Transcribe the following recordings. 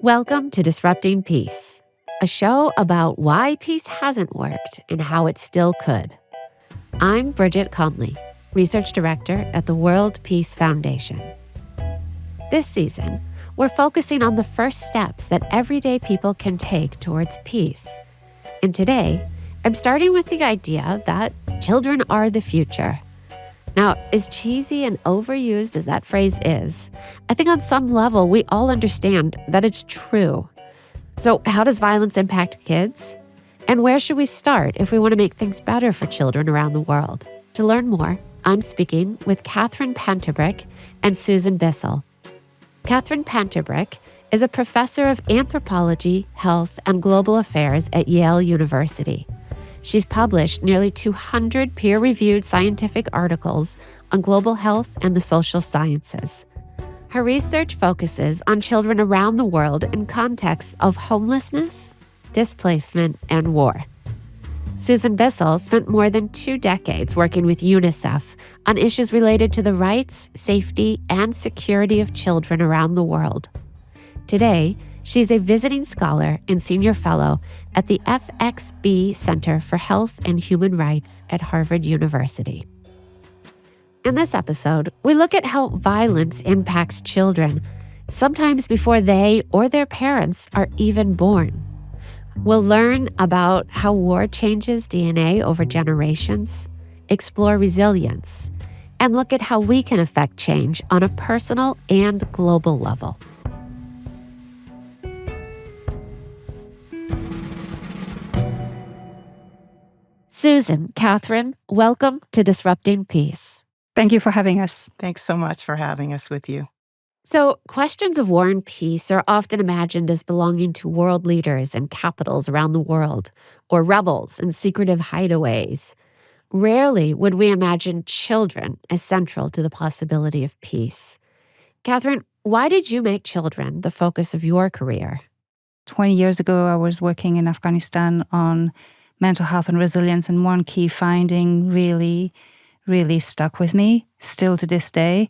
Welcome to Disrupting Peace, a show about why peace hasn't worked and how it still could. I'm Bridget Conley, Research Director at the World Peace Foundation. This season, we're focusing on the first steps that everyday people can take towards peace. And today, I'm starting with the idea that children are the future. Now, as cheesy and overused as that phrase is, I think on some level we all understand that it's true. So how does violence impact kids? And where should we start if we want to make things better for children around the world? To learn more, I'm speaking with Catherine Panter-Brick and Susan Bissell. Catherine Panter-Brick is a professor of anthropology, health, and global affairs at Yale University. She's published nearly 200 peer-reviewed scientific articles on global health and the social sciences. Her research focuses on children around the world in contexts of homelessness, displacement, and war. Susan Bissell spent more than 2 decades working with UNICEF on issues related to the rights, safety, and security of children around the world. Today, she's a visiting scholar and senior fellow at the FXB Center for Health and Human Rights at Harvard University. In this episode, we look at how violence impacts children, sometimes before they or their parents are even born. We'll learn about how war changes DNA over generations, explore resilience, and look at how we can affect change on a personal and global level. Susan, Catherine, welcome to Disrupting Peace. Thank you for having us. Thanks so much for having us with you. So, questions of war and peace are often imagined as belonging to world leaders and capitals around the world, or rebels in secretive hideaways. Rarely would we imagine children as central to the possibility of peace. Catherine, why did you make children the focus of your career? 20 years ago, I was working in Afghanistan on mental health and resilience, and one key finding really stuck with me, still to this day.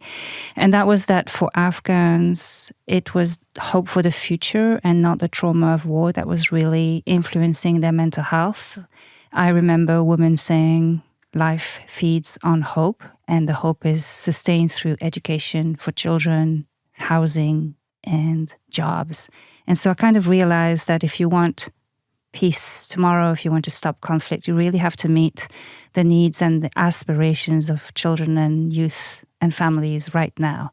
And that was that for Afghans, it was hope for the future and not the trauma of war that was really influencing their mental health. I remember women saying, life feeds on hope, and the hope is sustained through education for children, housing, and jobs. And so I kind of realized that if you want peace tomorrow, if you want to stop conflict, you really have to meet the needs and the aspirations of children and youth and families right now.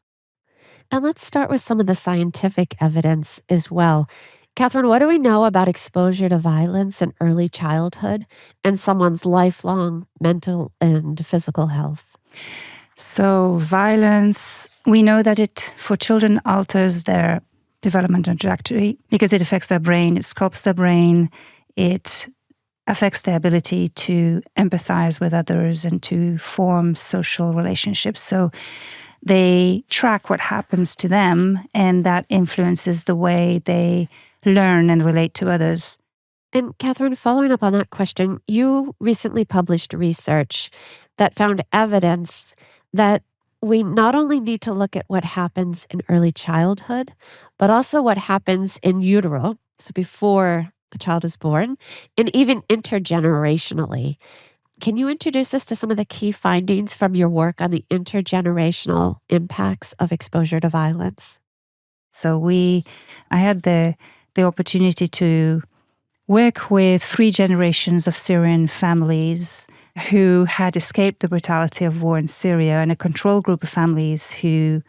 And let's start with some of the scientific evidence as well. Catherine, what do we know about exposure to violence in early childhood and someone's lifelong mental and physical health? So violence, we know that it, for children, alters their developmental trajectory because it affects their brain, it sculpts their brain, it affects their ability to empathize with others and to form social relationships. So they track what happens to them, and that influences the way they learn and relate to others. And Catherine, following up on that question, you recently published research that found evidence that we not only need to look at what happens in early childhood, but also what happens in utero, so before a child is born, and even intergenerationally. Can you introduce us to some of the key findings from your work on the intergenerational impacts of exposure to violence? So I had the opportunity to work with 3 generations of Syrian families who had escaped the brutality of war in Syria, and a control group of families who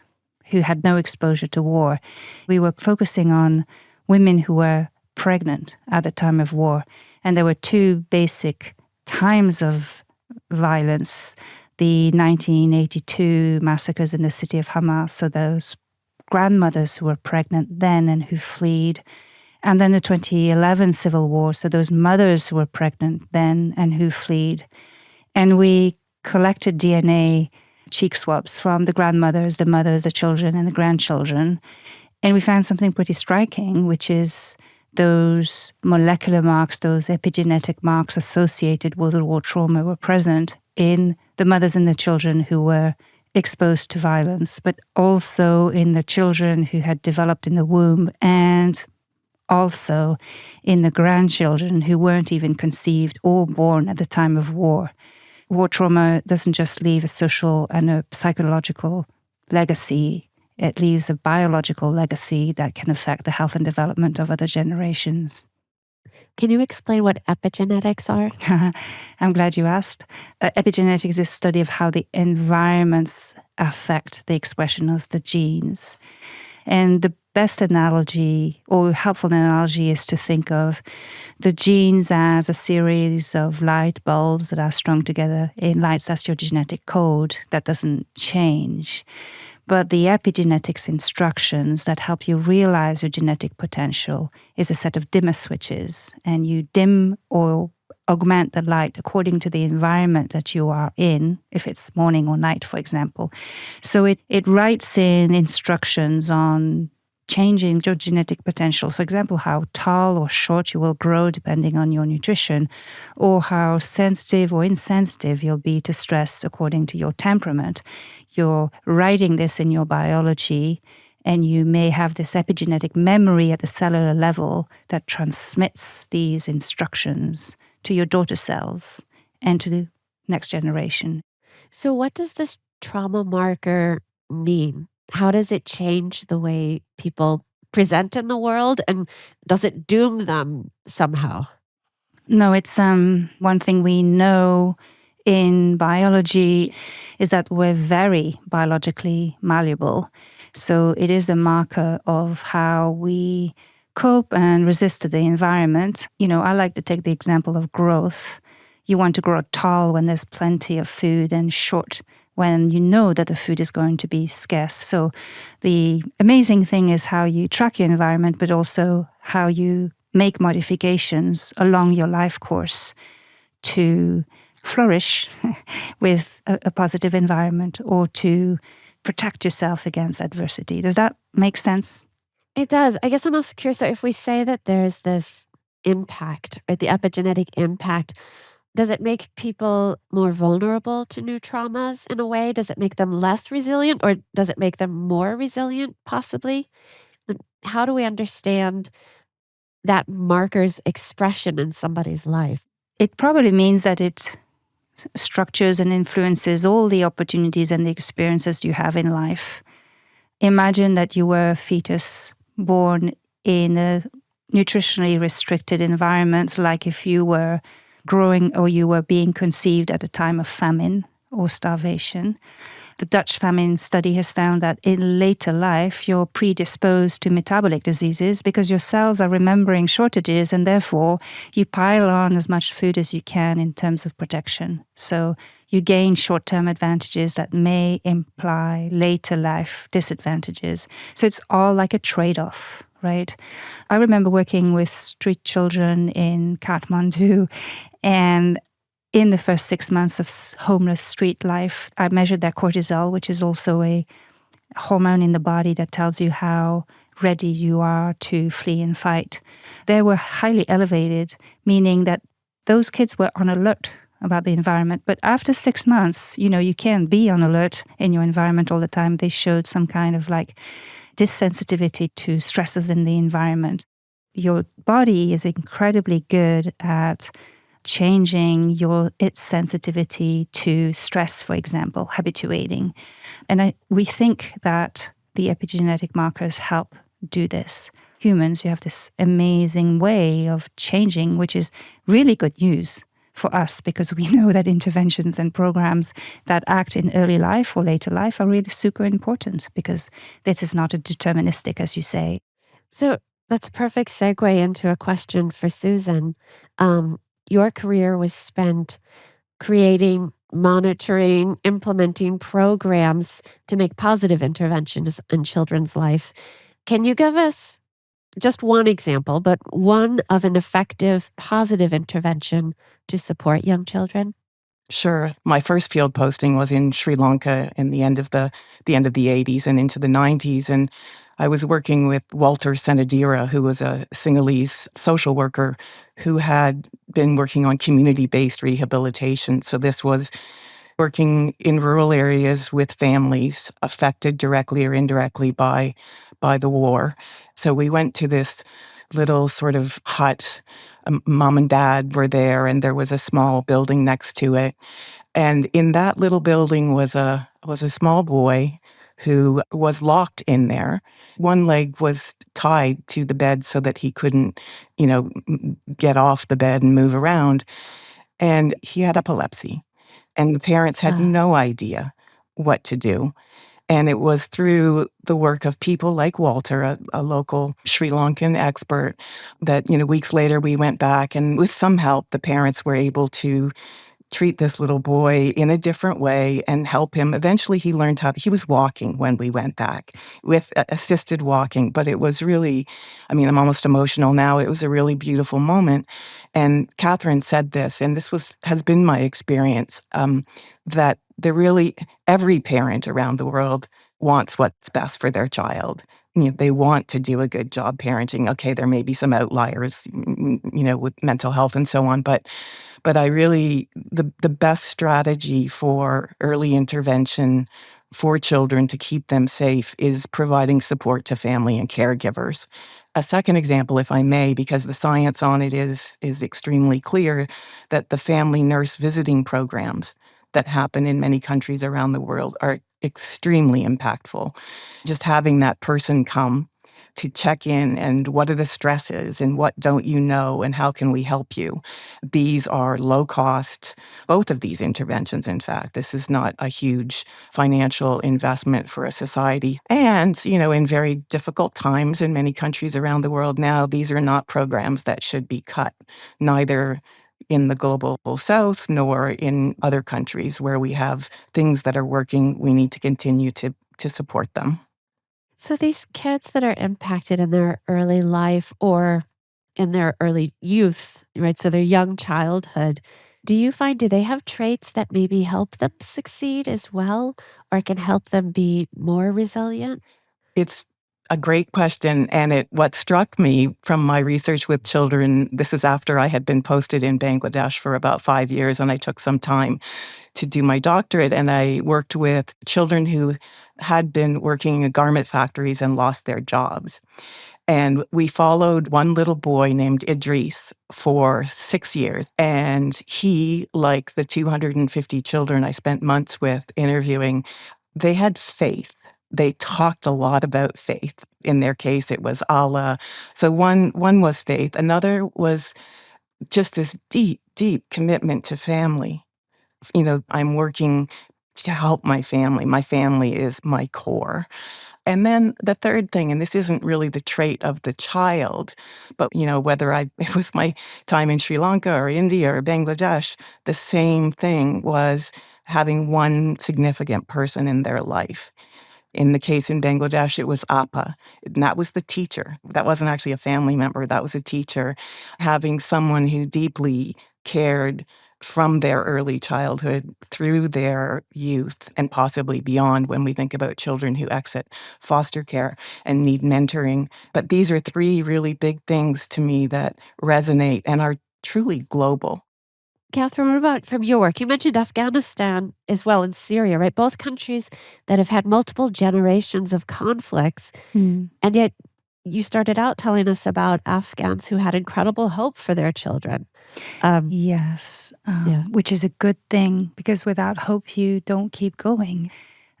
had no exposure to war. We were focusing on women who were pregnant at the time of war. And there were 2 basic times of violence: the 1982 massacres in the city of Hamas, so those grandmothers who were pregnant then and who fled, and then the 2011 civil war, so those mothers who were pregnant then and who fled. And we collected DNA cheek swabs from the grandmothers, the mothers, the children, and the grandchildren. And we found something pretty striking, which is those molecular marks, those epigenetic marks associated with World War trauma were present in the mothers and the children who were exposed to violence, but also in the children who had developed in the womb and also in the grandchildren who weren't even conceived or born at the time of war. War trauma doesn't just leave a social and a psychological legacy, it leaves a biological legacy that can affect the health and development of other generations. Can you explain what epigenetics are? I'm glad you asked. Epigenetics is a study of how the environments affect the expression of the genes. And the best analogy or helpful analogy is to think of the genes as a series of light bulbs that are strung together in lights. That's your genetic code that doesn't change. But the epigenetics instructions that help you realize your genetic potential is a set of dimmer switches, and you dim or augment the light according to the environment that you are in, if it's morning or night, for example. So it writes in instructions on changing your genetic potential. For example, how tall or short you will grow depending on your nutrition, or how sensitive or insensitive you'll be to stress according to your temperament. You're writing this in your biology, and you may have this epigenetic memory at the cellular level that transmits these instructions to your daughter cells and to the next generation. So, what does this trauma marker mean? How does it change the way people present in the world? And does it doom them somehow? No, it's one thing we know in biology is that we're very biologically malleable. So it is a marker of how we cope and resist to the environment. I like to take the example of growth. You want to grow tall when there's plenty of food, and short when you know that the food is going to be scarce. So the amazing thing is how you track your environment, but also how you make modifications along your life course to flourish with a positive environment or to protect yourself against adversity. Does that make sense? It does. I guess I'm also curious, so if we say that there's this impact, right, the epigenetic impact, does it make people more vulnerable to new traumas in a way? Does it make them less resilient, or does it make them more resilient, possibly? How do we understand that marker's expression in somebody's life? It probably means that it structures and influences all the opportunities and the experiences you have in life. Imagine that you were a fetus born in a nutritionally restricted environment, like if you were growing or you were being conceived at a time of famine or starvation. The Dutch famine study has found that in later life, you're predisposed to metabolic diseases because your cells are remembering shortages, and therefore you pile on as much food as you can in terms of protection. So you gain short-term advantages that may imply later life disadvantages. So it's all like a trade-off, right? I remember working with street children in Kathmandu, and in the first 6 months of homeless street life, I measured their cortisol, which is also a hormone in the body that tells you how ready you are to flee and fight. They were highly elevated, meaning that those kids were on alert about the environment. But after 6 months, you can't be on alert in your environment all the time. They showed some kind of like disensitivity to stresses in the environment. Your body is incredibly good at changing its sensitivity to stress, for example, habituating. And we think that the epigenetic markers help do this. Humans, you have this amazing way of changing, which is really good news for us because we know that interventions and programs that act in early life or later life are really super important because this is not a deterministic, as you say. So that's a perfect segue into a question for Susan. Your career was spent creating, monitoring, implementing programs to make positive interventions in children's life. Can you give us just one example, but one of an effective positive intervention to support young children? Sure. My first field posting was in Sri Lanka in the end of the 80s and into the 90s, and I was working with Walter Senadira, who was a Sinhalese social worker who had been working on community-based rehabilitation. So this was working in rural areas with families affected directly or indirectly by the war. So we went to this little sort of hut. Mom and dad were there, and there was a small building next to it. And in that little building was a small boy who was locked in there. One leg was tied to the bed so that he couldn't, get off the bed and move around. And he had epilepsy. And the parents had Ah, no idea what to do. And it was through the work of people like Walter, a local Sri Lankan expert, that, weeks later we went back, and with some help, the parents were able to treat this little boy in a different way and help him. Eventually, he learned he was walking when we went back with assisted walking, but it was really, I'm almost emotional now. It was a really beautiful moment. And Catherine said this, and has been my experience, that every parent around the world wants what's best for their child. They want to do a good job parenting. Okay, there may be some outliers, with mental health and so on, but the best strategy for early intervention for children to keep them safe is providing support to family and caregivers. A second example, if I may, because the science on it is extremely clear, that the family nurse visiting programs that happen in many countries around the world are extremely impactful. Just having that person come to check in, and what are the stresses, and what don't you know, and how can we help you? These are low cost, both of these interventions, in fact. This is not a huge financial investment for a society. And, in very difficult times in many countries around the world now, these are not programs that should be cut, neither in the global south nor in other countries where we have things that are working. We need to continue to support them. so these kids that are impacted in their early life or in their early youth, right? So their young childhood, do they have traits that maybe help them succeed as well, or can help them be more resilient? It's a great question, and what struck me from my research with children, this is after I had been posted in Bangladesh for about 5 years, and I took some time to do my doctorate, and I worked with children who had been working in garment factories and lost their jobs. And we followed one little boy named Idris for 6 years. And he, like the 250 children I spent months with interviewing, they had faith. They talked a lot about faith. In their case, it was Allah. So one was faith. Another was just this deep, deep commitment to family. I'm working to help my family. My family is my core. And then the third thing, and this isn't really the trait of the child, but, whether it was my time in Sri Lanka or India or Bangladesh, the same thing was having one significant person in their life. In the case in Bangladesh, it was Appa, and that was the teacher. That wasn't actually a family member, that was a teacher. Having someone who deeply cared from their early childhood through their youth and possibly beyond when we think about children who exit foster care and need mentoring. But these are three really big things to me that resonate and are truly global. Catherine, what about from your work? You mentioned Afghanistan as well and Syria, right? Both countries that have had multiple generations of conflicts. Mm. And yet you started out telling us about Afghans who had incredible hope for their children. Um, Yes, yeah. which is a good thing because without hope, you don't keep going.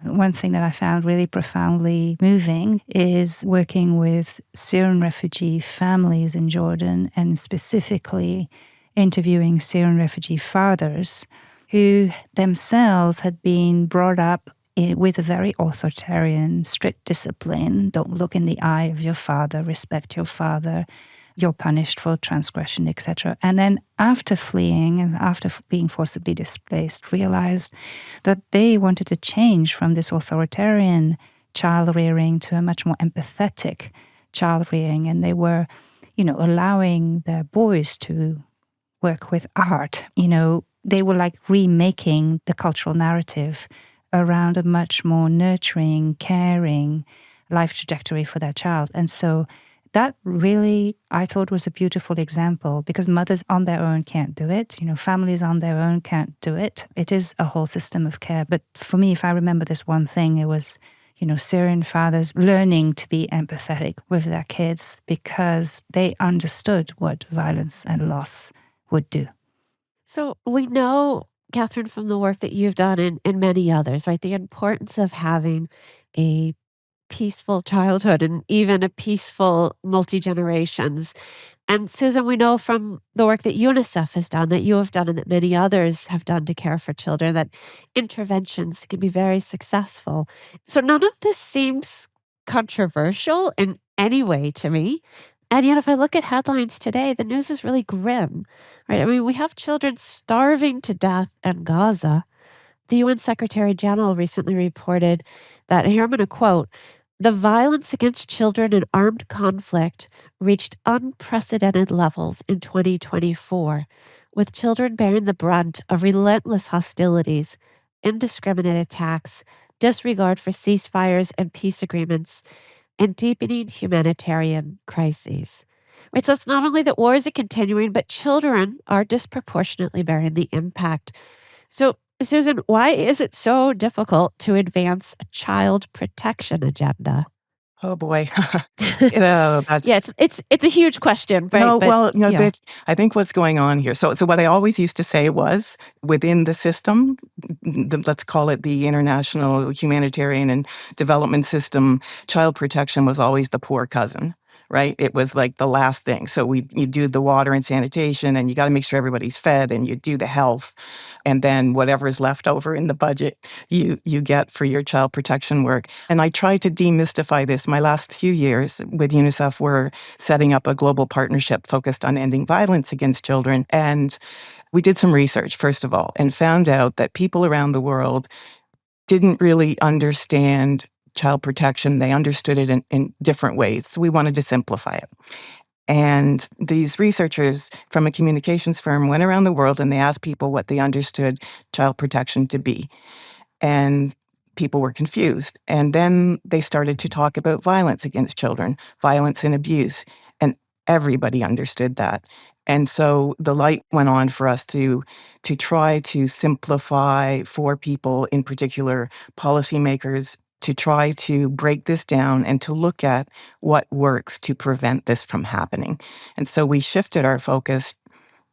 One thing that I found really profoundly moving is working with Syrian refugee families in Jordan and specifically interviewing Syrian refugee fathers who themselves had been brought up with a very authoritarian, strict discipline. Don't look in the eye of your father, respect your father. You're punished for transgression, etc. And then after fleeing and after being forcibly displaced, realized that they wanted to change from this authoritarian child rearing to a much more empathetic child rearing. And they were, allowing their boys to work with art. They were like remaking the cultural narrative around a much more nurturing, caring life trajectory for their child. And so that really, I thought, was a beautiful example because mothers on their own can't do it. Families on their own can't do it. It is a whole system of care. But for me, if I remember this one thing, it was, Syrian fathers learning to be empathetic with their kids because they understood what violence and loss would do. So we know, Catherine, from the work that you've done and many others, right, the importance of having a peaceful childhood and even a peaceful multi-generations. And Susan, we know from the work that UNICEF has done, that you have done, and that many others have done to care for children, that interventions can be very successful. So none of this seems controversial in any way to me. And yet, if I look at headlines today, the news is really grim, right? I mean, we have children starving to death in Gaza. The UN Secretary General recently reported that, here I'm going to quote, the violence against children in armed conflict reached unprecedented levels in 2024, with children bearing the brunt of relentless hostilities, indiscriminate attacks, disregard for ceasefires and peace agreements, and deepening humanitarian crises. Right, so it's not only that wars are continuing, but children are disproportionately bearing the impact. So, Susan, why is it so difficult to advance a child protection agenda? Oh boy. That's Yeah, it's a huge question, right? no, But well, yeah, I think what's going on here. So what I always used to say was within the system, let's call it the international humanitarian and development system, child protection was always the poor cousin. Right? It was like the last thing. So you do the water and sanitation, and you got to make sure everybody's fed, and you do the health, and then whatever is left over in the budget, you get for your child protection work. And I try to demystify this. My last few years with UNICEF were setting up a global partnership focused on ending violence against children, and we did some research first of all, and found out that people around the world didn't really understand child protection. They understood it in different ways. So we wanted to simplify it. And these researchers from a communications firm went around the world and they asked people what they understood child protection to be. And people were confused. And then they started to talk about violence against children, violence and abuse. And everybody understood that. And so the light went on for us to try to simplify for people, in particular policymakers, to try to break this down and to look at what works to prevent this from happening. And so we shifted our focus.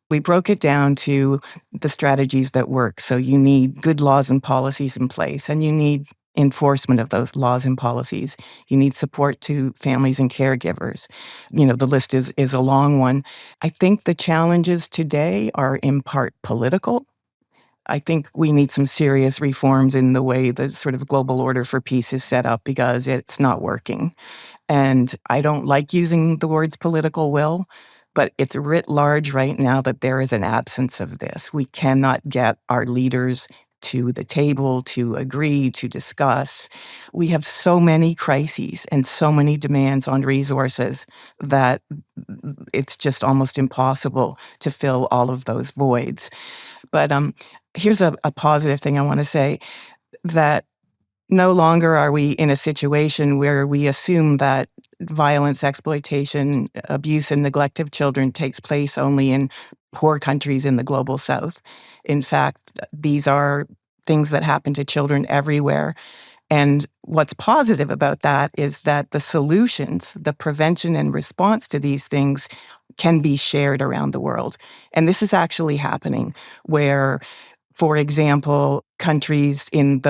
We broke it down to the strategies that work. So you need good laws and policies in place, and you need enforcement of those laws and policies. You need support to families and caregivers. The list is a long one. I think the challenges today are in part political. I think we need some serious reforms in the way the sort of global order for peace is set up because it's not working. And I don't like using the words political will, but it's writ large right now that there is an absence of this. We cannot get our leaders to the table to agree, to discuss. We have so many crises and so many demands on resources that it's just almost impossible to fill all of those voids. But here's a positive thing I want to say, that no longer are we in a situation where we assume that violence, exploitation, abuse, and neglect of children takes place only in poor countries in the global south. In fact, these are things that happen to children everywhere. And what's positive about that is that the solutions, the prevention and response to these things can be shared around the world. And this is actually happening where, for example, countries in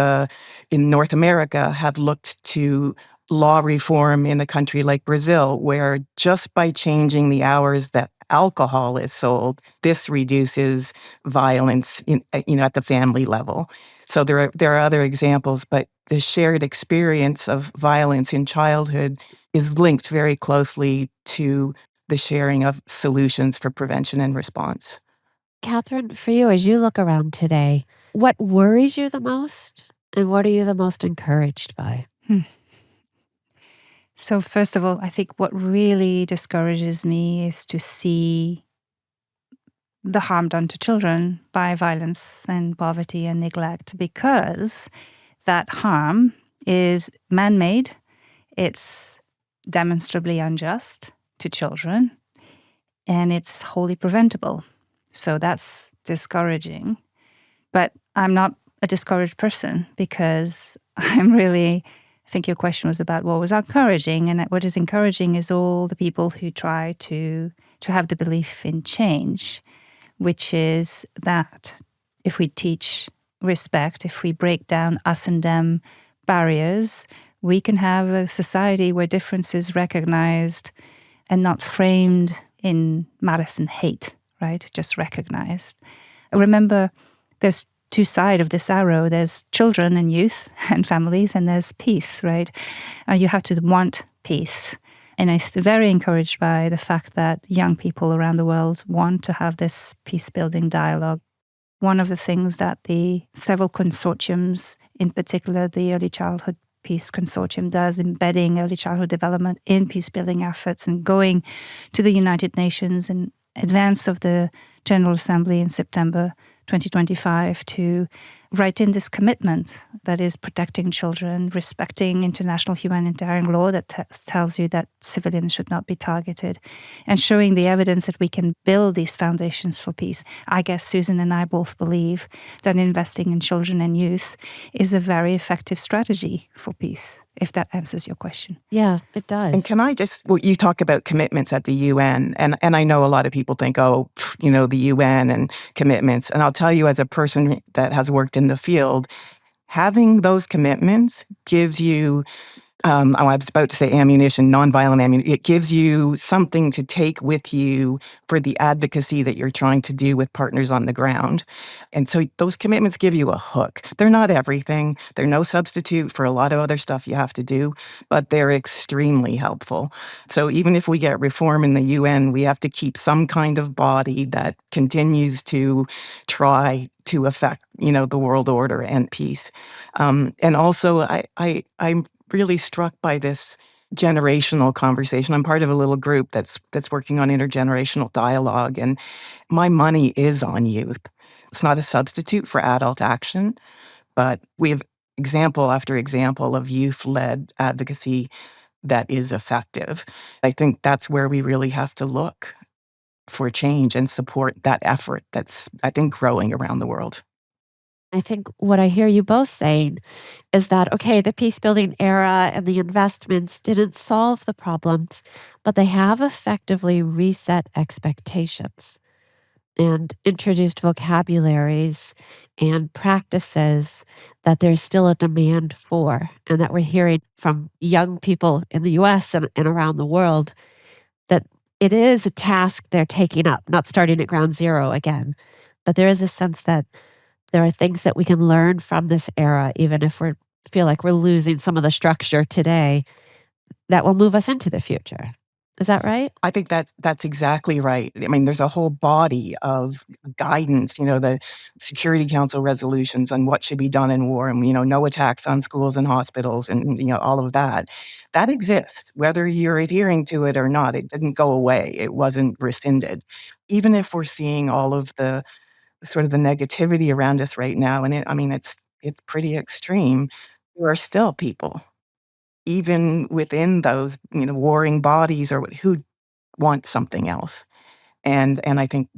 North America have looked to law reform in a country like Brazil, where just by changing the hours that alcohol is sold, this reduces violence at the family level. So there are other examples, but the shared experience of violence in childhood is linked very closely to the sharing of solutions for prevention and response. Catherine, for you, as you look around today, what worries you the most, and what are you the most encouraged by? So first of all, I think what really discourages me is to see the harm done to children by violence and poverty and neglect, because that harm is man-made, it's demonstrably unjust to children, and it's wholly preventable. So that's discouraging. But I'm not a discouraged person because I'm really I think your question was about what was encouraging, and what is encouraging is all the people who try to have the belief in change, which is that if we teach respect, if we break down us and them barriers, we can have a society where difference is recognized and not framed in malice and hate, right? Just recognized. Remember, there's two sides of this arrow. There's children and youth and families, and there's peace, right? You have to want peace. And I'm very encouraged by the fact that young people around the world want to have this peace-building dialogue. One of the things that the several consortiums, in particular the Early Childhood Peace Consortium, does, embedding early childhood development in peace-building efforts and going to the United Nations in advance of the General Assembly in September 2025 to write in this commitment that is protecting children, respecting international humanitarian law that tells you that civilians should not be targeted, and showing the evidence that we can build these foundations for peace. I guess Susan and I both believe that investing in children and youth is a very effective strategy for peace, if that answers your question. Yeah, it does. And can I you talk about commitments at the UN, and I know a lot of people think, oh, the UN and commitments. And I'll tell you, as a person that has worked in the field, having those commitments gives you, I was about to say ammunition, nonviolent ammunition. It gives you something to take with you for the advocacy that you're trying to do with partners on the ground. And so those commitments give you a hook. They're not everything. They're no substitute for a lot of other stuff you have to do, but they're extremely helpful. So even if we get reform in the UN, we have to keep some kind of body that continues to try to affect, the world order and peace. And also, I'm really struck by this generational conversation. I'm part of a little group that's working on intergenerational dialogue, and my money is on youth. It's not a substitute for adult action, but we have example after example of youth-led advocacy that is effective. I think that's where we really have to look for change and support that effort that's, I think, growing around the world. I think what I hear you both saying is that, okay, the peace building era and the investments didn't solve the problems, but they have effectively reset expectations and introduced vocabularies and practices that there's still a demand for, and that we're hearing from young people in the US and around the world that it is a task they're taking up, not starting at ground zero again. But there is a sense that there are things that we can learn from this era, even if we feel like we're losing some of the structure today, that will move us into the future. Is that right? I think that's exactly right. I mean, there's a whole body of guidance, the Security Council resolutions on what should be done in war and, no attacks on schools and hospitals and, all of that. That exists, whether you're adhering to it or not. It didn't go away. It wasn't rescinded. Even if we're seeing all of the sort of the negativity around us right now, and it's pretty extreme, there are still people, even within those, warring bodies or who want something else. And I think,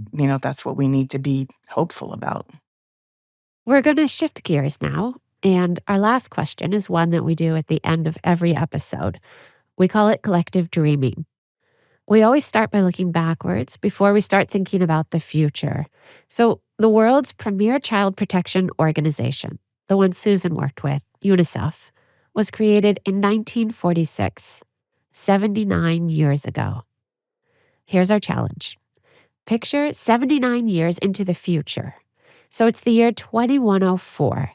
that's what we need to be hopeful about. We're going to shift gears now. And our last question is one that we do at the end of every episode. We call it collective dreaming. We always start by looking backwards before we start thinking about the future. So, the world's premier child protection organization, the one Susan worked with, UNICEF, was created in 1946, 79 years ago. Here's our challenge. Picture 79 years into the future. So it's the year 2104.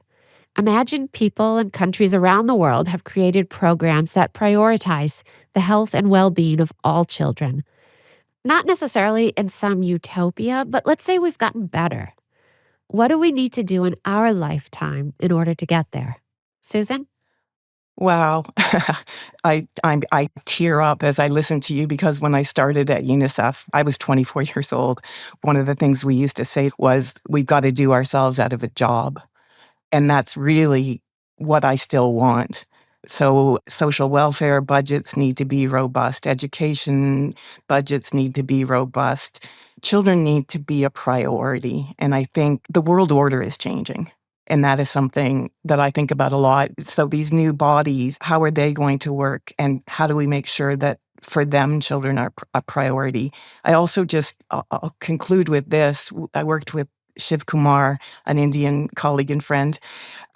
Imagine people and countries around the world have created programs that prioritize the health and well-being of all children. Not necessarily in some utopia, but let's say we've gotten better. What do we need to do in our lifetime in order to get there? Susan? Wow. I tear up as I listen to you, because when I started at UNICEF, I was 24 years old. One of the things we used to say was, we've got to do ourselves out of a job. And that's really what I still want. So social welfare budgets need to be robust. Education budgets need to be robust. Children need to be a priority. And I think the world order is changing. And that is something that I think about a lot. So these new bodies, how are they going to work? And how do we make sure that for them, children are a priority? I also I'll conclude with this. I worked with Shiv Kumar, an Indian colleague and friend,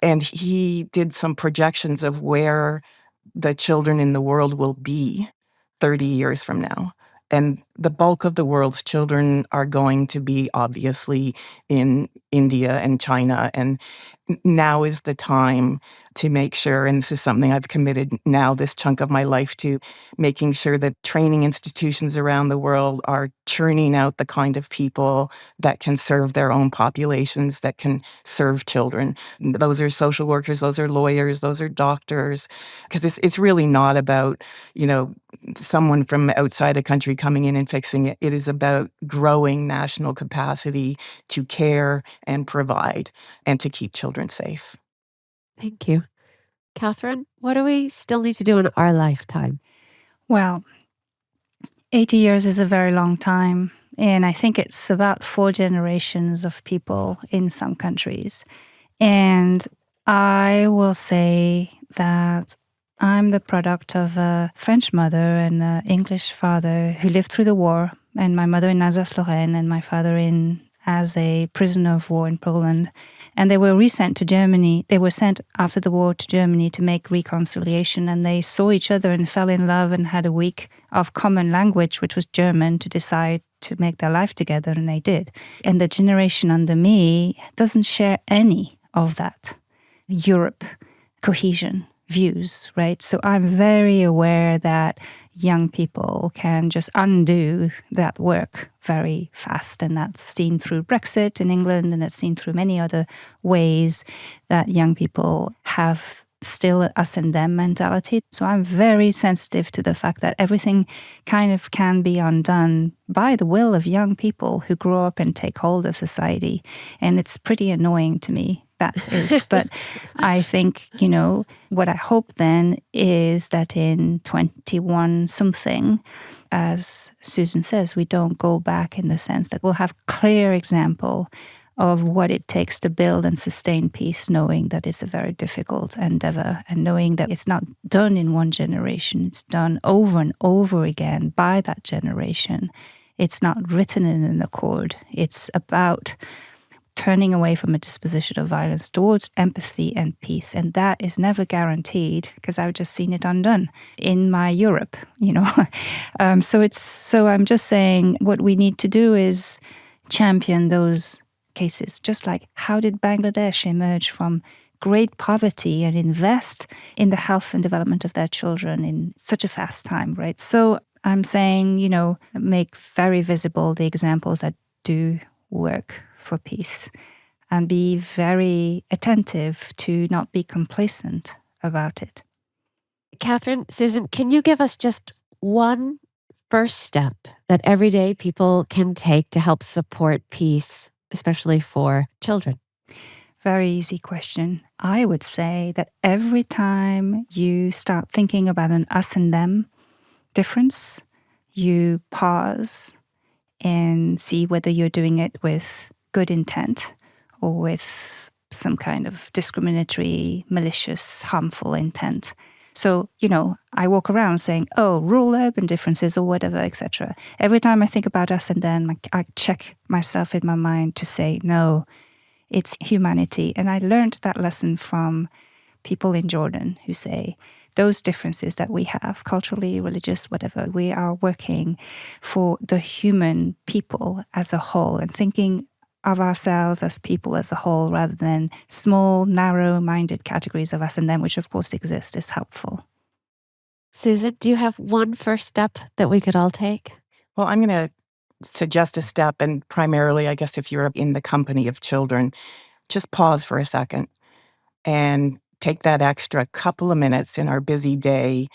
and he did some projections of where the children in the world will be 30 years from now. And the bulk of the world's children are going to be obviously in India and China. And now is the time to make sure, and this is something I've committed now this chunk of my life to, making sure that training institutions around the world are churning out the kind of people that can serve their own populations, that can serve children. Those are social workers, those are lawyers, those are doctors, because it's really not about, someone from outside a country coming in and fixing it. It is about growing national capacity to care and provide and to keep children safe. Thank you. Catherine, what do we still need to do in our lifetime? Well, 80 years is a very long time. And I think it's about 4 generations of people in some countries. And I will say that I'm the product of a French mother and an English father who lived through the war, and my mother in Alsace-Lorraine and my father as a prisoner of war in Poland. And they were resent to Germany. They were sent after the war to Germany to make reconciliation, and they saw each other and fell in love and had a week of common language, which was German, to decide to make their life together, and they did. And the generation under me doesn't share any of that Europe cohesion views, right? So I'm very aware that young people can just undo that work very fast. And that's seen through Brexit in England, and it's seen through many other ways that young people have still an us and them mentality. So I'm very sensitive to the fact that everything kind of can be undone by the will of young people who grow up and take hold of society. And it's pretty annoying to me. That is. But I think, what I hope then is that in 21 something, as Susan says, we don't go back in the sense that we'll have clear example of what it takes to build and sustain peace, knowing that it's a very difficult endeavor, and knowing that it's not done in one generation, it's done over and over again by that generation. It's not written in an accord. It's about turning away from a disposition of violence towards empathy and peace. And that is never guaranteed, because I've just seen it undone in my Europe, So I'm just saying what we need to do is champion those cases. Just like, how did Bangladesh emerge from great poverty and invest in the health and development of their children in such a fast time, right? So I'm saying, make very visible the examples that do work for peace, and be very attentive to not be complacent about it. Catherine, Susan, can you give us just one first step that everyday people can take to help support peace, especially for children? Very easy question. I would say that every time you start thinking about an us and them difference, you pause and see whether you're doing it with good intent or with some kind of discriminatory, malicious, harmful intent. So, I walk around saying, rural-urban differences or whatever, etc. Every time I think about us and them, I check myself in my mind to say, no, it's humanity. And I learned that lesson from people in Jordan who say, those differences that we have, culturally, religious, whatever, we are working for the human people as a whole and thinking of ourselves as people as a whole rather than small, narrow-minded categories of us and them, which of course exist, is helpful. Susan, do you have one first step that we could all take? Well, I'm going to suggest a step, and primarily, I guess, if you're in the company of children, just pause for a second and take that extra couple of minutes in our busy day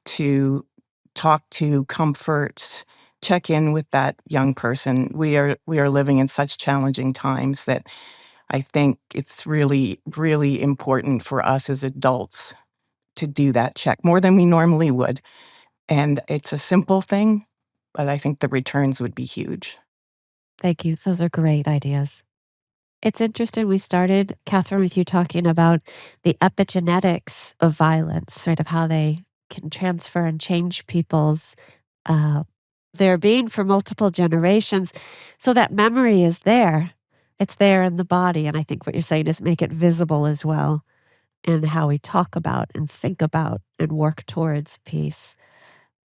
to talk to, comfort, check in with that young person. We are living in such challenging times that I think it's really, really important for us as adults to do that check more than we normally would. And it's a simple thing, but I think the returns would be huge. Thank you. Those are great ideas. It's interesting. We started, Catherine, with you talking about the epigenetics of violence, right? Of how they can transfer and change people's uh, their being for multiple generations. So that memory is there. It's there in the body. And I think what you're saying is make it visible as well in how we talk about and think about and work towards peace.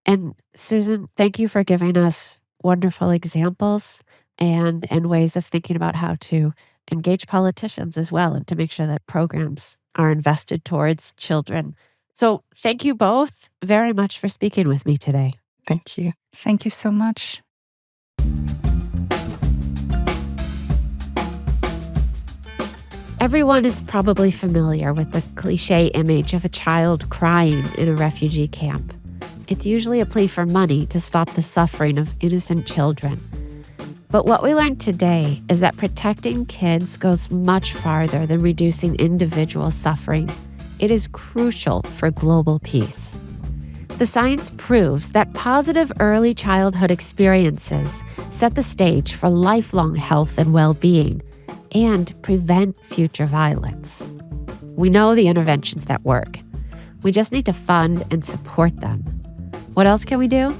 And Susan, thank you for giving us wonderful examples and ways of thinking about how to engage politicians as well and to make sure that programs are invested towards children. So thank you both very much for speaking with me today. Thank you. Thank you so much. Everyone is probably familiar with the cliche image of a child crying in a refugee camp. It's usually a plea for money to stop the suffering of innocent children. But what we learned today is that protecting kids goes much farther than reducing individual suffering. It is crucial for global peace. The science proves that positive early childhood experiences set the stage for lifelong health and well-being and prevent future violence. We know the interventions that work. We just need to fund and support them. What else can we do?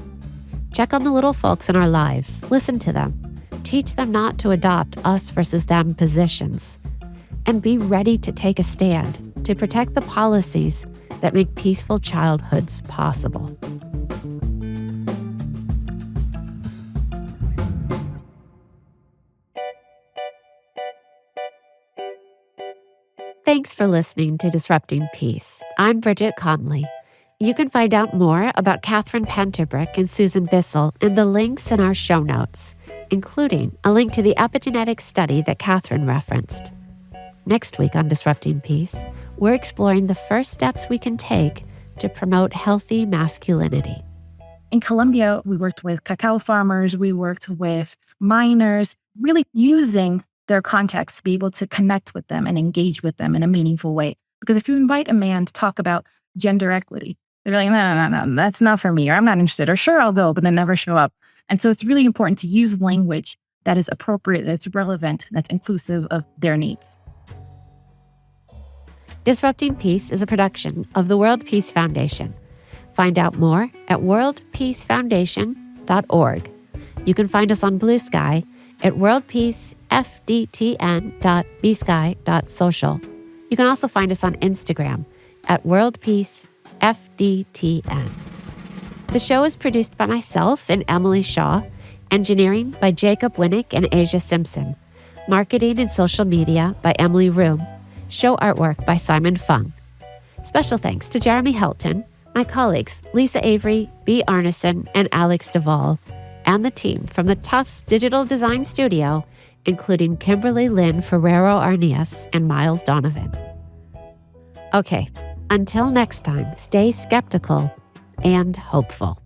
Check on the little folks in our lives. Listen to them. Teach them not to adopt us versus them positions. And be ready to take a stand to protect the policies that make peaceful childhoods possible. Thanks for listening to Disrupting Peace. I'm Bridget Conley. You can find out more about Catherine Panter-Brick and Susan Bissell in the links in our show notes, including a link to the epigenetic study that Catherine referenced. Next week on Disrupting Peace, we're exploring the first steps we can take to promote healthy masculinity. In Colombia, we worked with cacao farmers, we worked with miners, really using their context to be able to connect with them and engage with them in a meaningful way. Because if you invite a man to talk about gender equity, they're like, no, that's not for me, or I'm not interested, or sure, I'll go, but then never show up. And so it's really important to use language that is appropriate, that's relevant, that's inclusive of their needs. Disrupting Peace is a production of the World Peace Foundation. Find out more at worldpeacefoundation.org. You can find us on Blue Sky at worldpeacefdtn.bsky.social. You can also find us on Instagram at worldpeacefdtn. The show is produced by myself and Emily Shaw, engineering by Jacob Winnick and Asia Simpson, marketing and social media by Emily Room, show artwork by Simon Fung. Special thanks to Jeremy Helton, my colleagues Lisa Avery, B. Arneson, and Alex Duvall, and the team from the Tufts Digital Design Studio, including Kimberly Lynn Ferrero-Arnias and Miles Donovan. Okay, until next time, stay skeptical and hopeful.